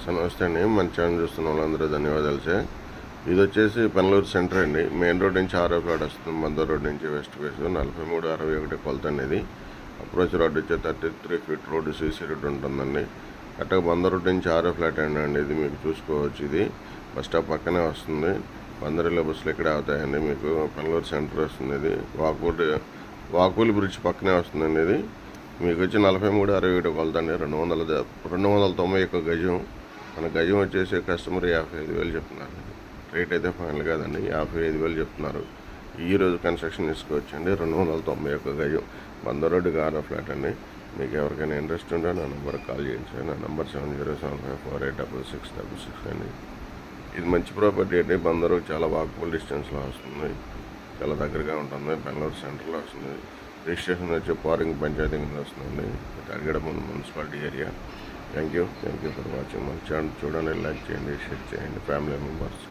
Sir నమస్తే అండి. మన ఛానల్ చూస్తున్న వాళ్ళందరూ ధన్యవాదాలు సార్. ఇది వచ్చేసి పెనలూరు సెంటర్ అండి. మెయిన్ రోడ్ నుంచి 6వ ప్లాట్ వస్తుంది. బందర్ రోడ్ నుంచి వెస్ట్ ఫేస్ 4361 కొలత అనేది. అప్రోచ్ రోడ్ వచ్చే 33 ఫీట్ రోడ్డు సీసీ రోడ్ ఉంటుందండి. కరెక్ట్గా బందర్ రోడ్ నుంచి 6వ ఫ్లాట్ అండి. ఇది మీకు చూసుకోవచ్చు. ఇది బస్ స్టాప్ పక్కనే వస్తుంది. బందరిలో బస్సులు ఇక్కడే అవుతాయండి. మీకు పెనలూరు సెంటర్ వస్తుంది. ఇది వాకూలి బ్రిడ్జ్ పక్కనే వస్తుందండి. ఇది మీకు వచ్చి 4361 కొలత అండి. 291 గజం. మన గజం వచ్చేసి కస్టమర్ 55,000 చెప్తున్నారు. రేట్ అయితే ఫైనల్ కాదండి, 55,000 చెప్తున్నారు. ఈరోజు కన్స్ట్రక్షన్ తీసుకోవచ్చండి. 291 గజం బందర్ రోడ్డుకి 6వ ఫ్లాట్ అండి. మీకు ఎవరికైనా ఇంట్రెస్ట్ ఉంటే నా నెంబర్కి కాల్ చేయండి. నా నెంబర్ 7075486666 అండి. ఇది మంచి ప్రాపర్టీ అండి. బందరు చాలా వాకబుల్ డిస్టెన్స్లో వస్తుంది. చాలా దగ్గరగా ఉంటుంది. బెంగళూరు సెంటర్లో వస్తుంది. రిజిస్ట్రేషన్ వచ్చి పారింగ్ పంచాయతీ కింద వస్తుందండి. అడిగడ municipality area. Thank you for watching. మన ఛానల్ చూడండి, లైక్ చేయండి, షేర్ చేయండి ఫ్యామిలీ మెంబర్స్.